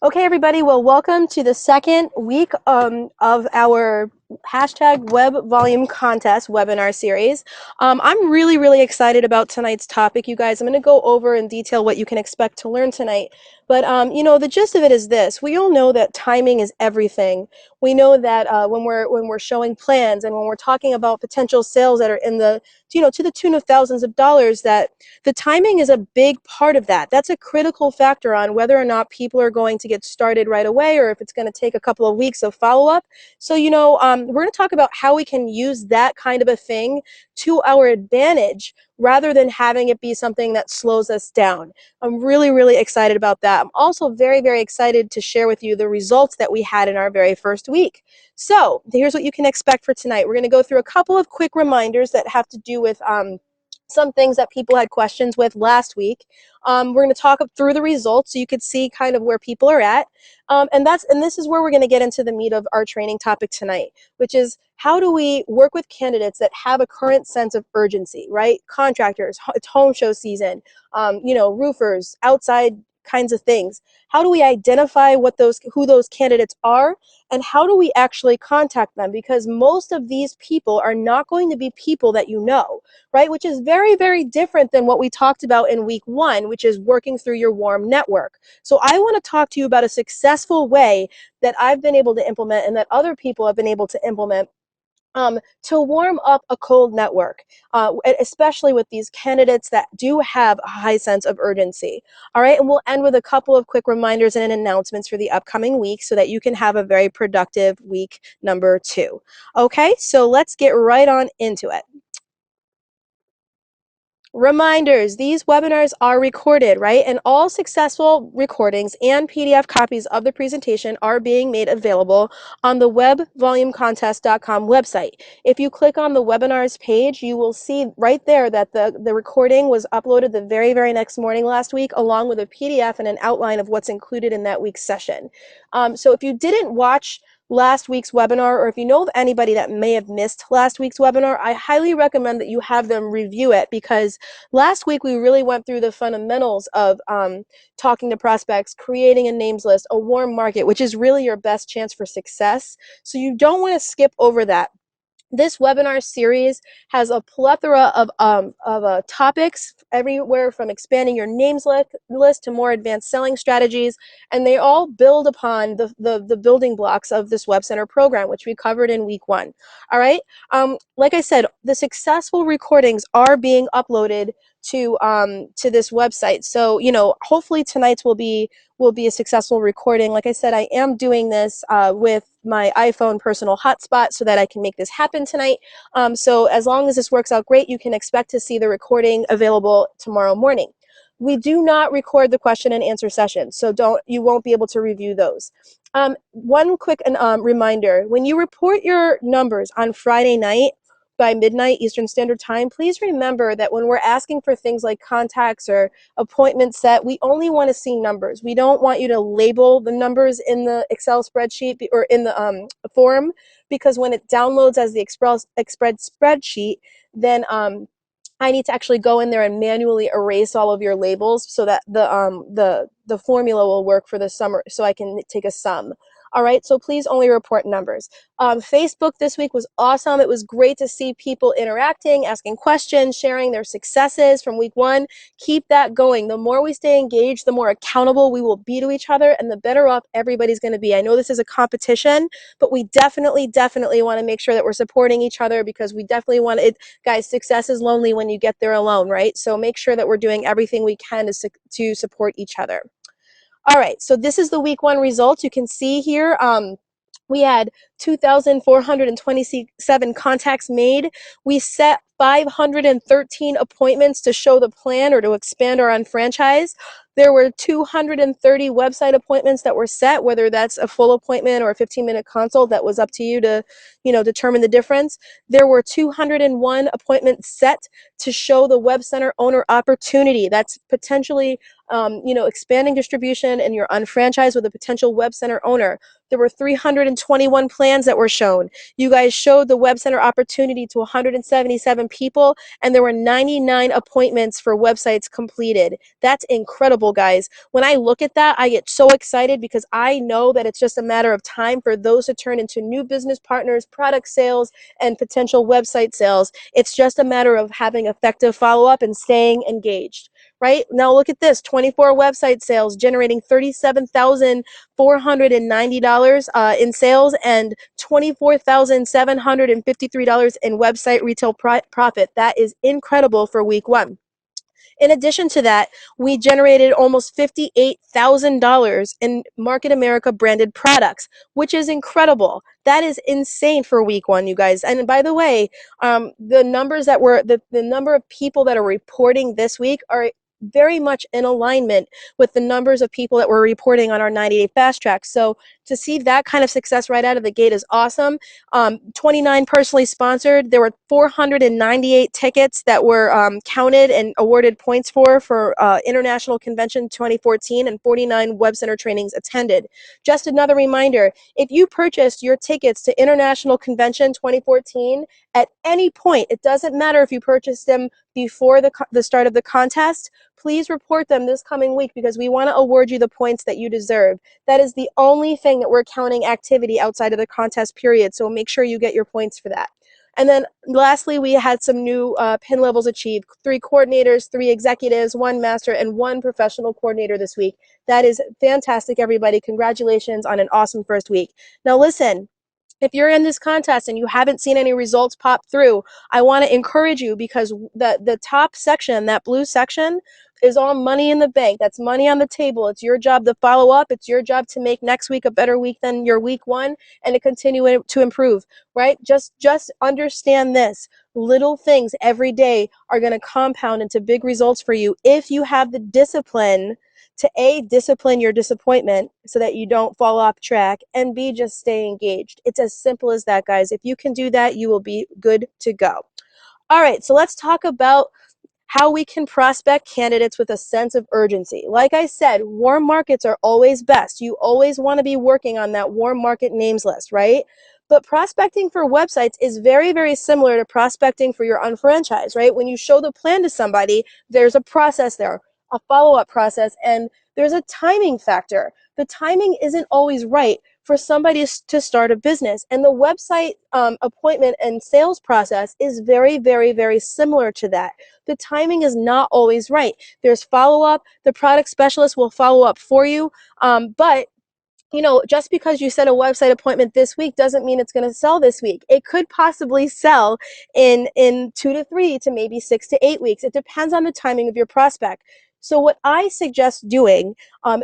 Okay, everybody, well, welcome to the second week of our hashtag weBVolume contest webinar series. I'm really excited about tonight's topic, you guys. I'm going to go over in detail what you can expect to learn tonight. But, the gist of it is this. We all know that timing is everything. We know that when we're showing plans and when we're talking about potential sales that are in the, to the tune of thousands of dollars, that the timing is a big part of that. That's a critical factor on whether or not people are going to get started right away or if it's going to take a couple of weeks of follow-up. So, we're going to talk about how we can use that kind of a thing to our advantage rather than having it be something that slows us down. I'm really excited about that. I'm also very excited to share with you the results that we had in our very first week. So here's what you can expect for tonight. We're going to go through a couple of quick reminders that have to do with some things that people had questions with last week. We're going to talk through the results so you could see kind of where people are at. And this is where we're going to get into the meat of our training topic tonight, which is how do we work with candidates that have a current sense of urgency, right? Contractors, it's home show season, roofers, outside kinds of things. How do we identify who those candidates are, and how do we actually contact them? Because most of these people are not going to be people that you know, right? Which is very different than what we talked about in week 1, which is working through your warm network. So I want to talk to you about a successful way that I've been able to implement and that other people have been able to implement to warm up a cold network, especially with these candidates that do have a high sense of urgency. All right, and we'll end with a couple of quick reminders and announcements for the upcoming week so that you can have a very productive week number 2. Okay, so let's get right on into it. Reminders, these webinars are recorded, right? And all successful recordings and PDF copies of the presentation are being made available on the weBVolumecontest.com website. If you click on the webinars page, you will see right there that the recording was uploaded the very next morning last week, along with a PDF and an outline of what's included in that week's session. So if you didn't watch last week's webinar, or if you know of anybody that may have missed last week's webinar, I highly recommend that you have them review it, because last week we really went through the fundamentals of talking to prospects, creating a names list, a warm market, which is really your best chance for success. So you don't want to skip over that. This webinar series has a plethora of topics, everywhere from expanding your names list to more advanced selling strategies, and they all build upon the building blocks of this Web Center program, which we covered in week 1. All right. Like I said, the successful recordings are being uploaded to this website. So hopefully tonight's will be a successful recording. Like I said, I am doing this with my iPhone personal hotspot so that I can make this happen tonight. So as long as this works out great, you can expect to see the recording available tomorrow morning. We do not record the question and answer sessions, so you won't be able to review those. One quick reminder, when you report your numbers on Friday night by midnight Eastern Standard Time, please remember that when we're asking for things like contacts or appointment set, we only want to see numbers. We don't want you to label the numbers in the Excel spreadsheet or in the form, because when it downloads as the Excel spreadsheet, then I need to actually go in there and manually erase all of your labels so that the formula will work for the summer, so I can take a sum. All right, so please only report numbers. Facebook this week was awesome. It was great to see people interacting, asking questions, sharing their successes from week 1. Keep that going. The more we stay engaged, the more accountable we will be to each other, and the better off everybody's going to be. I know this is a competition, but we definitely want to make sure that we're supporting each other, because we definitely want it. Guys, success is lonely when you get there alone, right? So make sure that we're doing everything we can to support each other. All right, so this is the week 1 results. You can see here, we had 2,427 contacts made. We set 513 appointments to show the plan or to expand our unfranchise. There were 230 website appointments that were set, whether that's a full appointment or a 15-minute consult. That was up to you to, determine the difference. There were 201 appointments set to show the Web Center owner opportunity. That's potentially, expanding distribution and your unfranchise with a potential Web Center owner. There were 321 plans that were shown. You guys showed the Web Center opportunity to 177 people, and there were 99 appointments for websites completed. That's incredible. incredible, guys. When I look at that, I get so excited because I know that it's just a matter of time for those to turn into new business partners, product sales, and potential website sales. It's just a matter of having effective follow-up and staying engaged. Right now, look at this: 24 website sales, generating $37,490 in sales and $24,753 in website retail profit. That is incredible for week one. In addition to that, we generated almost $58,000 in Market America branded products, which is incredible. That is insane for week one, you guys. And by the way, the numbers that were the number of people that are reporting this week are very much in alignment with the numbers of people that were reporting on our 90-day fast track. So to see that kind of success right out of the gate is awesome. 29 personally sponsored. There were 498 tickets that were counted and awarded points for International Convention 2014, and 49 Web Center trainings attended. Just another reminder, if you purchased your tickets to International Convention 2014 at any point, it doesn't matter if you purchased them before the start of the contest, please report them this coming week because we want to award you the points that you deserve. That is the only thing that we're counting activity outside of the contest period, so make sure you get your points for that. And then lastly, we had some new pin levels achieved: 3 coordinators, 3 executives, 1 master, and 1 professional coordinator this week. That is fantastic, everybody. Congratulations on an awesome first week. Now listen, if you're in this contest and you haven't seen any results pop through, I want to encourage you because the top section, that blue section, is all money in the bank. That's money on the table. It's your job to follow up. It's your job to make next week a better week than your week one and to continue to improve, right? Just understand this. Little things every day are going to compound into big results for you if you have the discipline to A, discipline your disappointment so that you don't fall off track, and B, just stay engaged. It's as simple as that, guys. If you can do that, you will be good to go. All right, so let's talk about how we can prospect candidates with a sense of urgency. Like I said, warm markets are always best. You always want to be working on that warm market names list, right? But prospecting for websites is very, very similar to prospecting for your unfranchise, right? When you show the plan to somebody, there's a process there, a follow-up process, and there's a timing factor. The timing isn't always right for somebody to start a business. And the website appointment and sales process is very, very, very similar to that. The timing is not always right. There's follow-up. The product specialist will follow up for you, but just because you set a website appointment this week doesn't mean it's going to sell this week. It could possibly sell in 2 to 3 to maybe 6 to 8 weeks. It depends on the timing of your prospect. So what I suggest doing,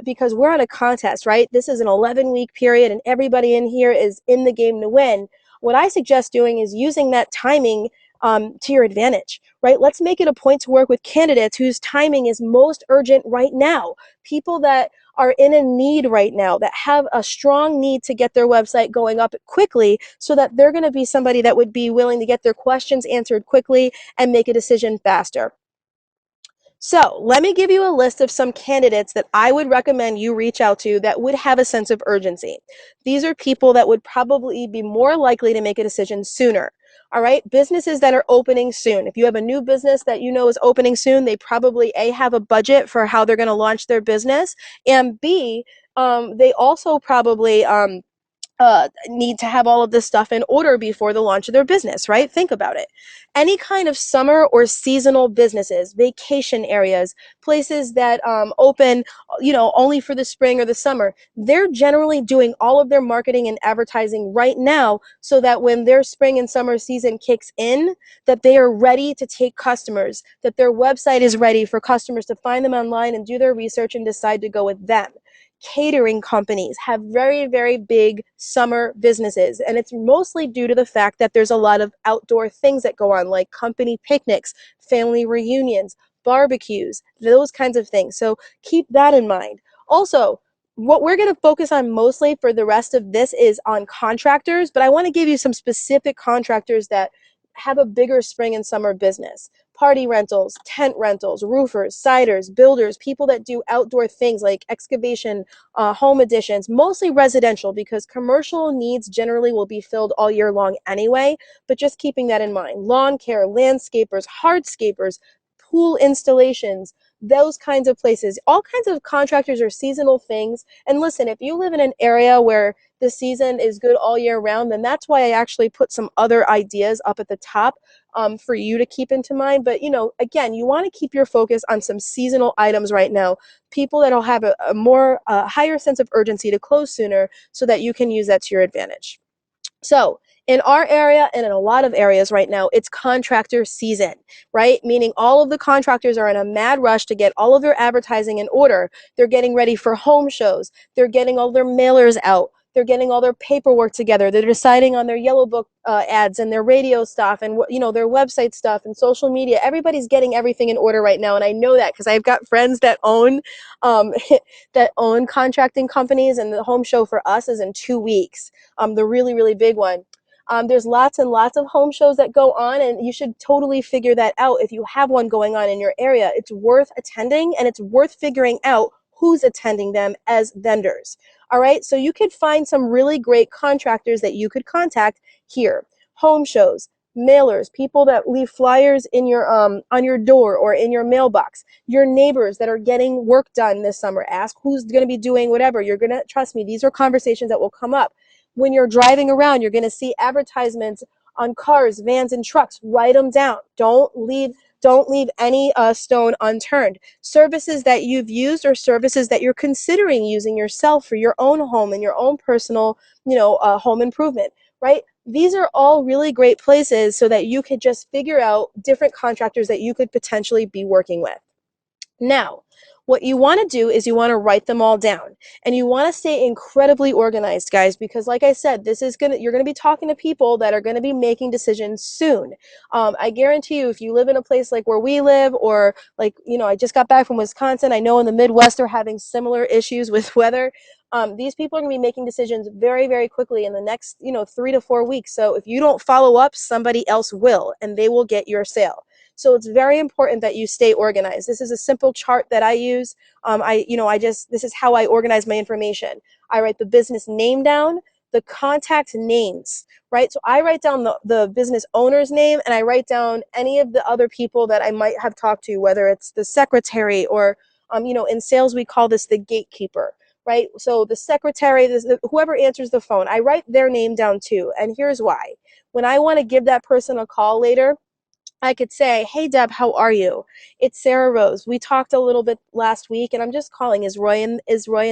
because we're on a contest, right? This is an 11-week period and everybody in here is in the game to win. What I suggest doing is using that timing to your advantage, right? Let's make it a point to work with candidates whose timing is most urgent right now. People that are in a need right now, that have a strong need to get their website going up quickly, so that they're going to be somebody that would be willing to get their questions answered quickly and make a decision faster. So let me give you a list of some candidates that I would recommend you reach out to that would have a sense of urgency. These are people that would probably be more likely to make a decision sooner. All right, businesses that are opening soon. If you have a new business that you know is opening soon, they probably A, have a budget for how they're going to launch their business, and B, they also probably need to have all of this stuff in order before the launch of their business, right? Think about it. Any kind of summer or seasonal businesses, vacation areas, places that open, only for the spring or the summer, they're generally doing all of their marketing and advertising right now so that when their spring and summer season kicks in, that they are ready to take customers, that their website is ready for customers to find them online and do their research and decide to go with them. Catering companies have very, very big summer businesses, and it's mostly due to the fact that there's a lot of outdoor things that go on, like company picnics, family reunions, barbecues, those kinds of things. So keep that in mind. Also, what we're going to focus on mostly for the rest of this is on contractors, but I want to give you some specific contractors that have a bigger spring and summer business. Party rentals, tent rentals, roofers, siders, builders, people that do outdoor things like excavation, home additions, mostly residential, because commercial needs generally will be filled all year long anyway, but just keeping that in mind. Lawn care, landscapers, hardscapers, pool installations, those kinds of places. All kinds of contractors are seasonal things. And listen, if you live in an area where the season is good all year round, then that's why I actually put some other ideas up at the top for you to keep into mind. But, again, you want to keep your focus on some seasonal items right now, people that'll have a more higher sense of urgency to close sooner so that you can use that to your advantage. So in our area and in a lot of areas right now, it's contractor season, right? Meaning all of the contractors are in a mad rush to get all of their advertising in order. They're getting ready for home shows. They're getting all their mailers out. They're getting all their paperwork together. They're deciding on their yellow book ads and their radio stuff and their website stuff and social media. Everybody's getting everything in order right now, and I know that because I've got friends that own that own contracting companies, and the home show for us is in 2 weeks. The really, really big one. There's lots and lots of home shows that go on, and you should totally figure that out. If you have one going on in your area, it's worth attending, and it's worth figuring out who's attending them as vendors. All right, so you could find some really great contractors that you could contact here. Home shows, mailers, people that leave flyers in your on your door or in your mailbox, your neighbors that are getting work done this summer. Ask who's going to be doing whatever. You're going to trust me, these are conversations that will come up. When you're driving around, you're going to see advertisements on cars, vans, and trucks. Write them down. Don't leave any stone unturned. Services that you've used or services that you're considering using yourself for your own home and your own personal, home improvement, right? These are all really great places so that you could just figure out different contractors that you could potentially be working with. Now, what you want to do is you want to write them all down, and you want to stay incredibly organized, guys, because like I said, you're going to be talking to people that are going to be making decisions soon. I guarantee you, if you live in a place like where we live, or like, I just got back from Wisconsin, I know in the Midwest they're having similar issues with weather. These people are going to be making decisions very, very quickly in the next, 3 to 4 weeks. So if you don't follow up, somebody else will, and they will get your sale. So it's very important that you stay organized. This is a simple chart that I use. This is how I organize my information. I write the business name down, the contact names, right? So I write down the business owner's name, and I write down any of the other people that I might have talked to, whether it's the secretary or, in sales, we call this the gatekeeper, right? So the secretary, whoever answers the phone, I write their name down too. And here's why. When I want to give that person a call later, I could say, "Hey Deb, how are you? It's Sarah Rose. We talked a little bit last week, and I'm just calling. Is Roy in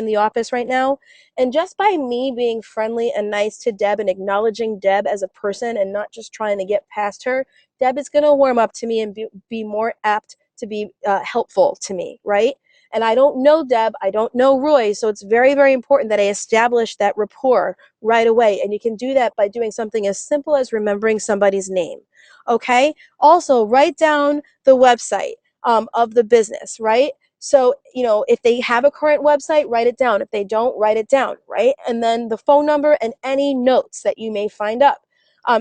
the office right now?" And just by me being friendly and nice to Deb and acknowledging Deb as a person and not just trying to get past her, Deb is going to warm up to me and be more apt to be helpful to me, right? And I don't know Deb, I don't know Roy, so it's very, very important that I establish that rapport right away. And you can do that by doing something as simple as remembering somebody's name. Okay? Also, write down the website of the business, right? So, if they have a current website, write it down. If they don't, write it down, right? And then the phone number and any notes that you may find up.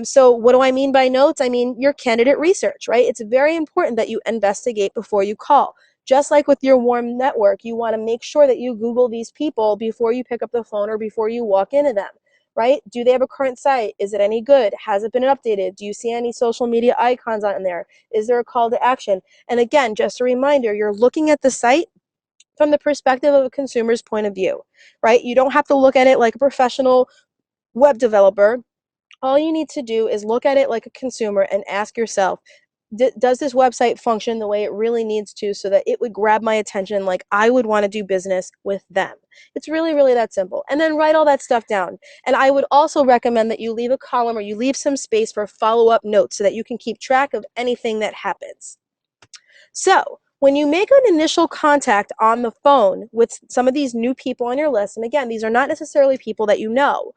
So what do I mean by notes? I mean your candidate research, right? It's very important that you investigate before you call. Just like with your warm network, you want to make sure that you Google these people before you pick up the phone or before you walk into them, right? Do they have a current site? Is it any good? Has it been updated? Do you see any social media icons on there? Is there a call to action? And again, just a reminder, you're looking at the site from the perspective of a consumer's point of view, right? You don't have to look at it like a professional web developer. All you need to do is look at it like a consumer and ask yourself, does this website function the way it really needs to so that it would grab my attention like I would want to do business with them? It's really, really that simple. And then write all that stuff down. And I would also recommend that you leave a column or you leave some space for follow-up notes so that you can keep track of anything that happens. So when you make an initial contact on the phone with some of these new people on your list, and again, these are not necessarily people that you know,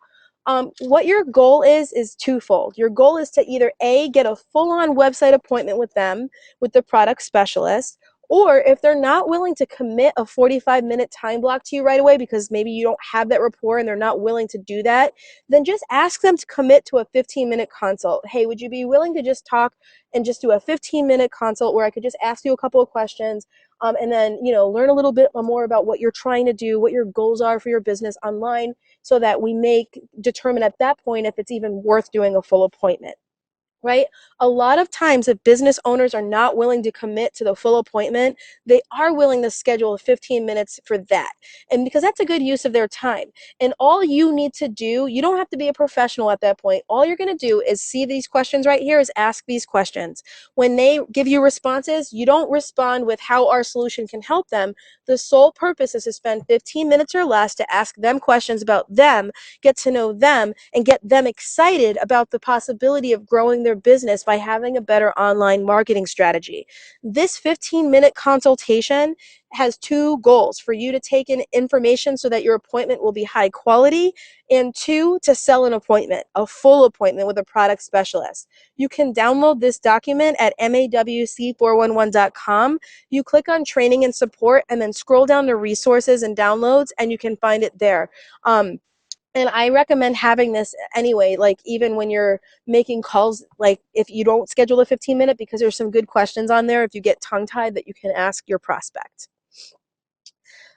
what your goal is twofold. Your goal is to either A, get a full-on website appointment with them, with the product specialist, or if they're not willing to commit a 45-minute time block to you right away because maybe you don't have that rapport and they're not willing to do that, then just ask them to commit to a 15-minute consult. Hey, would you be willing to just talk and just do a 15-minute consult where I could just ask you a couple of questions, and then, learn a little bit more about what you're trying to do, what your goals are for your business online, so that we may determine at that point if it's even worth doing a full appointment. right? A lot of times, if business owners are not willing to commit to the full appointment, they are willing to schedule 15 minutes for that. And because that's a good use of their time. And all you need to do, you don't have to be a professional at that point. All you're going to do is see these questions right here, is ask these questions. When they give you responses, you don't respond with how our solution can help them. The sole purpose is to spend 15 minutes or less to ask them questions about them, get to know them, and get them excited about the possibility of growing their business by having a better online marketing strategy. This 15-minute consultation has two goals: for you to take in information so that your appointment will be high quality, and two, to sell an appointment, a full appointment with a product specialist. You can download this document at mawc411.com. You click on training and support and then scroll down to resources and downloads, and you can find it there. And I recommend having this anyway, like even when you're making calls, like if you don't schedule a 15-minute, because there's some good questions on there if you get tongue-tied that you can ask your prospect.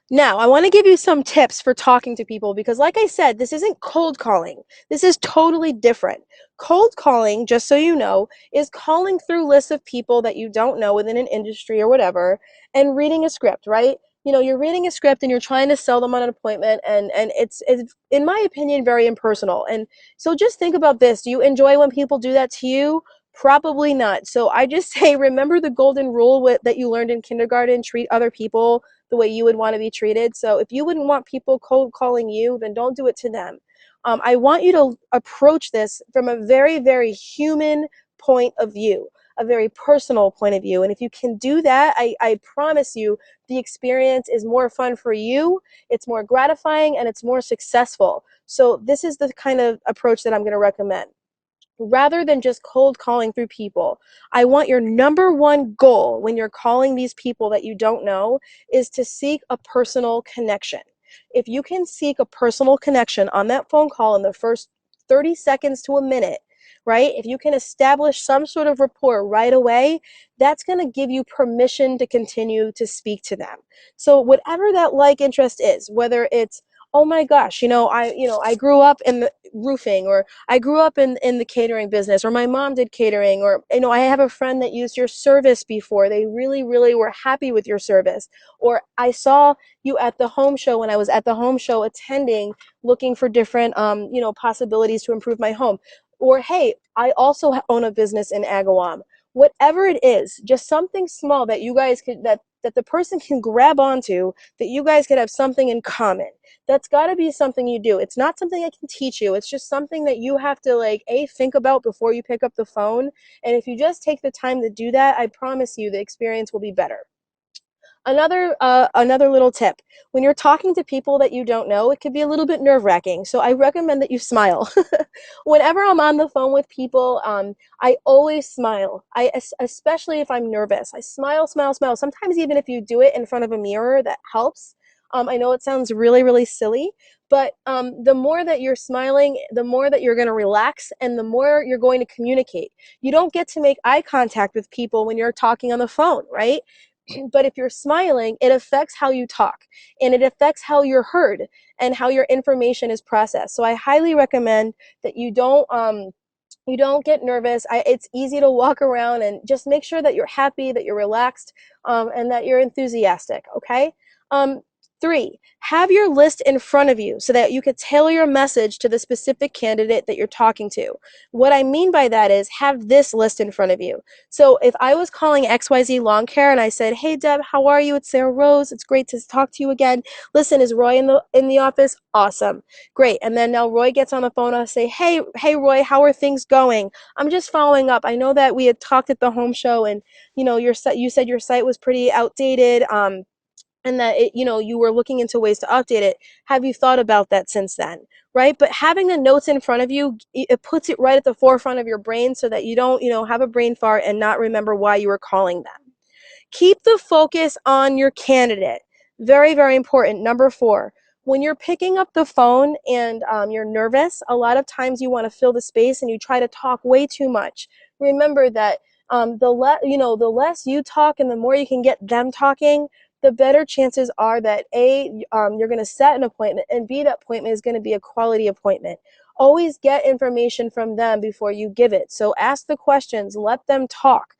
Now, I want to give you some tips for talking to people because, like I said, this isn't cold calling. This is totally different. Cold calling, just so you know, is calling through lists of people that you don't know within an industry or whatever and reading a script, right? You know, you're reading a script and you're trying to sell them on an appointment, and it's in my opinion very impersonal. And so just think about this. Do you enjoy when people do that to you? Probably not. So I just say, remember the golden rule that you learned in kindergarten: treat other people the way you would want to be treated. So if you wouldn't want people cold calling you, then don't do it to them. I want you to approach this from a very, very human point of view, a very personal point of view. And if you can do that, I promise you the experience is more fun for you, it's more gratifying, and it's more successful. So this is the kind of approach that I'm going to recommend. Rather than just cold calling through people, I want your number one goal when you're calling these people that you don't know is to seek a personal connection. If you can seek a personal connection on that phone call in the first 30 seconds to a minute, right? If you can establish some sort of rapport right away, that's going to give you permission to continue to speak to them. So whatever that like interest is, whether it's, oh my gosh, I grew up in the roofing, or I grew up in the catering business, or my mom did catering, or I have a friend that used your service before. They really, really were happy with your service. Or I saw you at the home show when I was at the home show attending, looking for different possibilities to improve my home. Or hey, I also own a business in Agawam. Whatever it is, just something small that you guys could that the person can grab onto, that you guys could have something in common. That's got to be something you do. It's not something I can teach you. It's just something that you have to think about before you pick up the phone. And if you just take the time to do that, I promise you the experience will be better. Another little tip: when you're talking to people that you don't know, it could be a little bit nerve-wracking. So I recommend that you smile. Whenever I'm on the phone with people, I always smile. Especially if I'm nervous, I smile, smile, smile. Sometimes even if you do it in front of a mirror, that helps. I know it sounds really, really silly, but the more that you're smiling, the more that you're going to relax, and the more you're going to communicate. You don't get to make eye contact with people when you're talking on the phone, right? But if you're smiling, it affects how you talk, and it affects how you're heard and how your information is processed. So I highly recommend that you don't get nervous. It's easy to walk around and just make sure that you're happy, that you're relaxed, and that you're enthusiastic. Okay. Um, 3, have your list in front of you so that you could tailor your message to the specific candidate that you're talking to. What I mean by that is have this list in front of you. So if I was calling XYZ Lawn Care and I said, "Hey Deb, how are you? It's Sarah Rose. It's great to talk to you again. Listen, is Roy in the office? Awesome. Great." And then now Roy gets on the phone. I'll say, "Hey Roy, how are things going? I'm just following up. I know that we had talked at the home show, and you said your site was pretty outdated. And that you were looking into ways to update it. Have you thought about that since then?" Right? But having the notes in front of you, it puts it right at the forefront of your brain so that you don't have a brain fart and not remember why you were calling them. Keep the focus on your candidate. Very, very important. Number 4, when you're picking up the phone and you're nervous, a lot of times you want to fill the space and you try to talk way too much. Remember that the less you talk and the more you can get them talking, the better chances are that A, you're going to set an appointment, and B, that appointment is going to be a quality appointment. Always get information from them before you give it. So ask the questions, let them talk.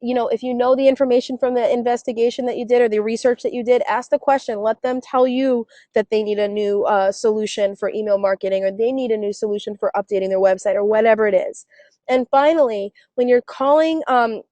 If you know the information from the investigation that you did or the research that you did, ask the question. Let them tell you that they need a new solution for email marketing, or they need a new solution for updating their website, or whatever it is. And finally, when you're calling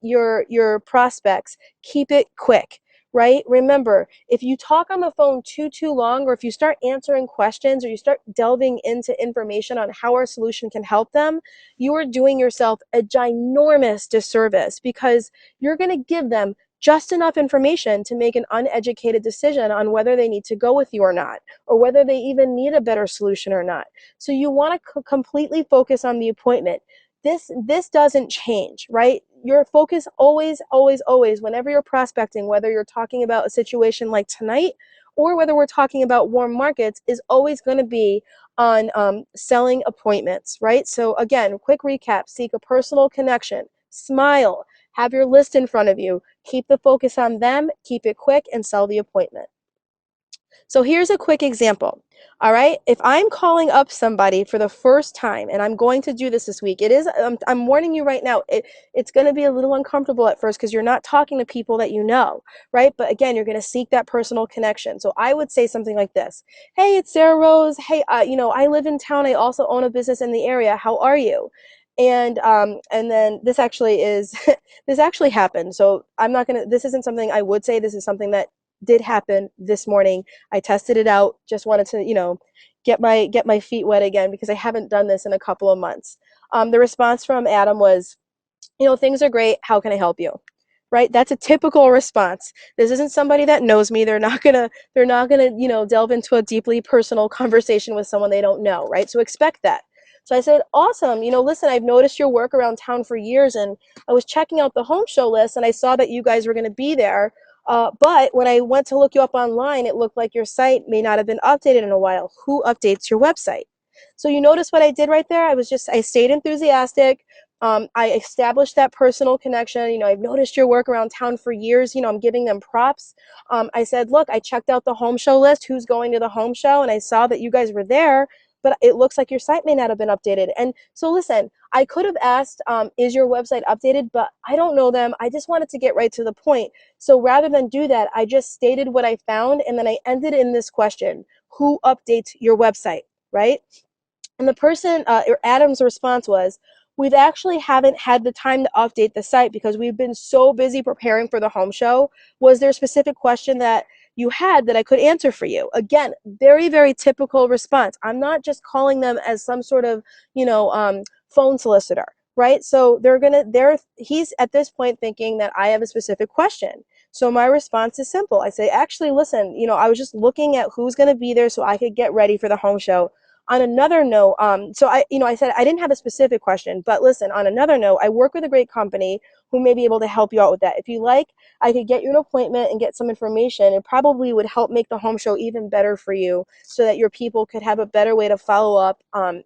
your prospects, keep it quick. Right? Remember, if you talk on the phone too long, or if you start answering questions, or you start delving into information on how our solution can help them, you are doing yourself a ginormous disservice, because you're going to give them just enough information to make an uneducated decision on whether they need to go with you or not, or whether they even need a better solution or not. So you want to completely focus on the appointment. This doesn't change, right? Your focus always, whenever you're prospecting, whether you're talking about a situation like tonight, or whether we're talking about warm markets, is always going to be on selling appointments, right? So again, quick recap: seek a personal connection, smile, have your list in front of you, keep the focus on them, keep it quick, and sell the appointment. So here's a quick example. All right, if I'm calling up somebody for the first time, and I'm going to do this week, it is, I'm warning you right now, it's going to be a little uncomfortable at first, because you're not talking to people that you know, right? But again, you're going to seek that personal connection. So I would say something like this: hey, it's Sarah Rose. Hey, I live in town. I also own a business in the area. How are you? And then this actually is this actually happened. So this isn't something I would say. This is something that did happen this morning. I tested it out. Just wanted to, get my feet wet again, because I haven't done this in a couple of months. The response from Adam was, things are great. How can I help you? Right? That's a typical response. This isn't somebody that knows me. They're not gonna, delve into a deeply personal conversation with someone they don't know, right? So expect that. So I said, awesome. Listen, I've noticed your work around town for years, and I was checking out the home show list, and I saw that you guys were going to be there. But when I went to look you up online, it looked like your site may not have been updated in a while. Who updates your website? So you notice what I did right there? I stayed enthusiastic. I established that personal connection. I've noticed your work around town for years. I'm giving them props. I said, look, I checked out the home show list, who's going to the home show, and I saw that you guys were there, but it looks like your site may not have been updated. And so listen, I could have asked, is your website updated? But I don't know them. I just wanted to get right to the point. So rather than do that, I just stated what I found, and then I ended in this question: who updates your website, right? And the person, or Adam's response was, we've actually haven't had the time to update the site because we've been so busy preparing for the home show. Was there a specific question that you had that I could answer for you? Again, very, very typical response. I'm not just calling them as some sort of, phone solicitor, right? So he's at this point thinking that I have a specific question. So my response is simple. I say, actually, listen, I was just looking at who's going to be there so I could get ready for the home show. On another note, so I said I didn't have a specific question, but listen, on another note, I work with a great company who may be able to help you out with that. If you like, I could get you an appointment and get some information. It probably would help make the home show even better for you, so that your people could have a better way to follow up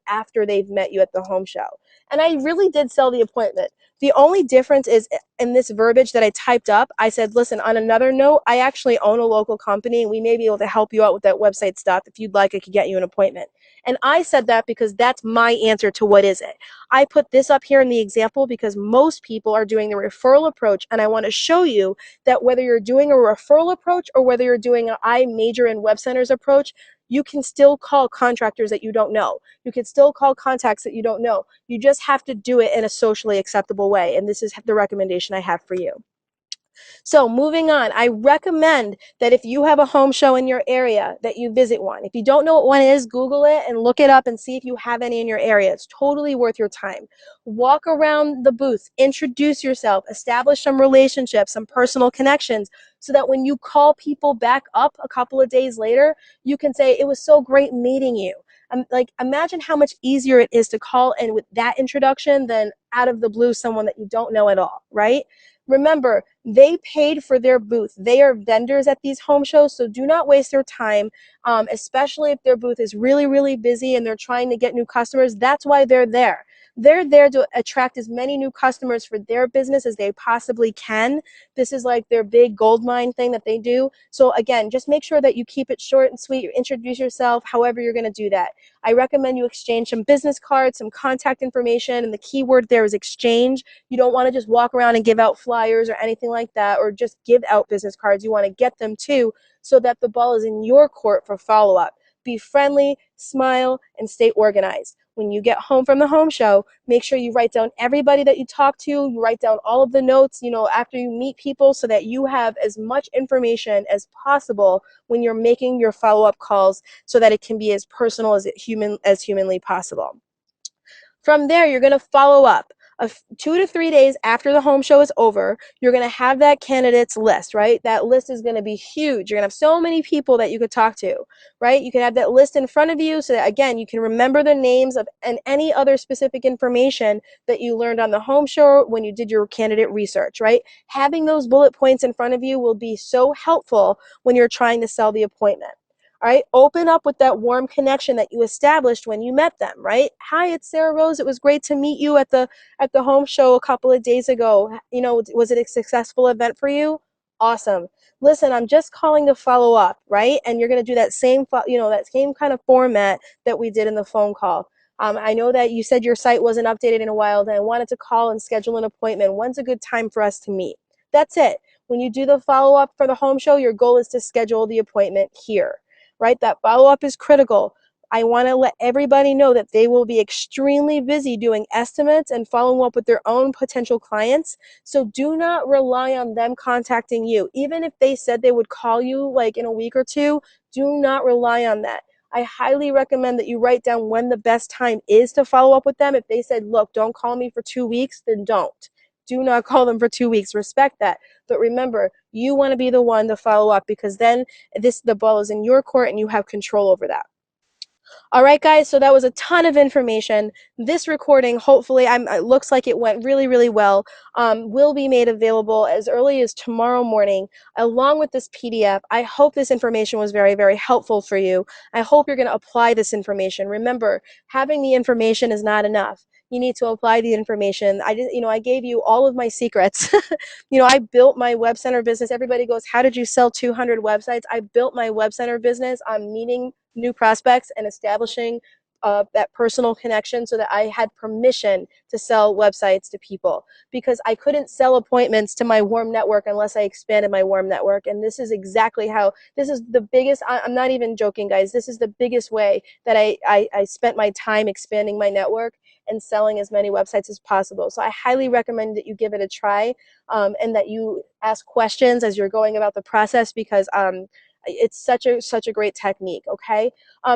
after they've met you at the home show. And I really did sell the appointment. The only difference is in this verbiage that I typed up. I said, listen, on another note, I actually own a local company, and we may be able to help you out with that website stuff. If you'd like, I could get you an appointment. And I said that because that's my answer to what is it. I put this up here in the example because most people are doing the referral approach, and I want to show you that whether you're doing a referral approach or whether you're doing an I major in web centers approach, you can still call contractors that you don't know. You can still call contacts that you don't know. You just have to do it in a socially acceptable way, and this is the recommendation I have for you. So moving on, I recommend that if you have a home show in your area, that you visit one. If you don't know what one is, Google it and look it up and see if you have any in your area. It's totally worth your time. Walk around the booth, introduce yourself, establish some relationships, some personal connections, so that when you call people back up a couple of days later, you can say, it was so great meeting you. Imagine how much easier it is to call in with that introduction than out of the blue someone that you don't know at all, right? Remember, they paid for their booth. They are vendors at these home shows, so do not waste their time, especially if their booth is really, really busy and they're trying to get new customers. That's why they're there. They're there to attract as many new customers for their business as they possibly can. This is like their big gold mine thing that they do. So again, just make sure that you keep it short and sweet. You introduce yourself, however you're going to do that. I recommend you exchange some business cards, some contact information, and the key word there is exchange. You don't want to just walk around and give out flyers or anything like that, or just give out business cards. You want to get them too, so that the ball is in your court for follow-up. Be friendly, smile, and stay organized. When you get home from the home show, make sure you write down everybody that you talk to. You write down all of the notes, after you meet people, so that you have as much information as possible when you're making your follow-up calls, so that it can be as personal as humanly possible. From there, you're going to follow up. 2 to 3 days after the home show is over, you're going to have that candidates list, right? That list is going to be huge. You're going to have so many people that you could talk to, right? You can have that list in front of you, so that, again, you can remember the names of and any other specific information that you learned on the home show when you did your candidate research, right? Having those bullet points in front of you will be so helpful when you're trying to sell the appointment. All right, open up with that warm connection that you established when you met them, right? Hi, it's Sarah Rose. It was great to meet you at the home show a couple of days ago. Was it a successful event for you? Awesome. Listen, I'm just calling to follow up, right? And you're going to do that same, that same kind of format that we did in the phone call. I know that you said your site wasn't updated in a while, and I wanted to call and schedule an appointment. When's a good time for us to meet? That's it. When you do the follow-up for the home show, your goal is to schedule the appointment here. Right? That follow-up is critical. I want to let everybody know that they will be extremely busy doing estimates and following up with their own potential clients. So do not rely on them contacting you. Even if they said they would call you like in a week or two, do not rely on that. I highly recommend that you write down when the best time is to follow up with them. If they said, look, don't call me for 2 weeks, then don't. Do not call them for 2 weeks. Respect that. But remember, you want to be the one to follow up, because then the ball is in your court and you have control over that. All right, guys, so that was a ton of information. This recording, hopefully, it looks like it went really, really well, will be made available as early as tomorrow morning, along with this PDF. I hope this information was very, very helpful for you. I hope you're going to apply this information. Remember, having the information is not enough. You need to apply the information. I gave you all of my secrets. I built my web center business. Everybody goes, how did you sell 200 websites? I built my web center business on meeting new prospects and establishing that personal connection, so that I had permission to sell websites to people, because I couldn't sell appointments to my warm network unless I expanded my warm network. And this is exactly how, this is the biggest, I'm not even joking, guys, this is the biggest way that I spent my time expanding my network and selling as many websites as possible. So I highly recommend that you give it a try, and that you ask questions as you're going about the process, because it's such a great technique. Okay.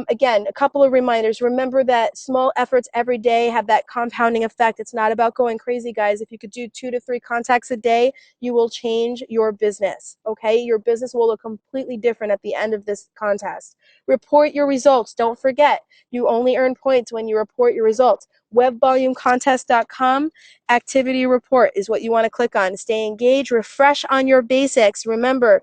Again, a couple of reminders. Remember that small efforts every day have that compounding effect. It's not about going crazy, guys. If you could do 2 to 3 contacts a day, you will change your business. Okay. Your business will look completely different at the end of this contest. Report your results. Don't forget, you only earn points when you report your results. weBVolumecontest.com activity report is what you want to click on. Stay engaged, refresh on your basics. Remember,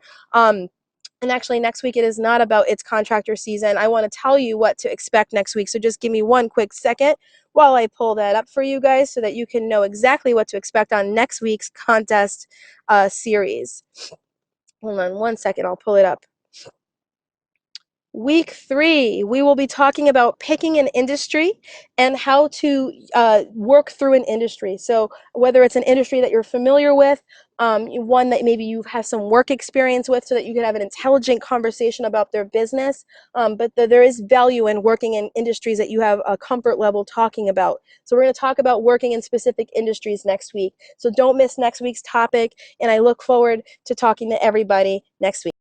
and actually next week it is not about its contractor season. I want to tell you what to expect next week. So just give me one quick second while I pull that up for you guys, so that you can know exactly what to expect on next week's contest series. Hold on one second, I'll pull it up. Week 3, we will be talking about picking an industry and how to work through an industry. So whether it's an industry that you're familiar with, one that maybe you have some work experience with, so that you can have an intelligent conversation about their business. But there is value in working in industries that you have a comfort level talking about. So we're going to talk about working in specific industries next week. So don't miss next week's topic, and I look forward to talking to everybody next week.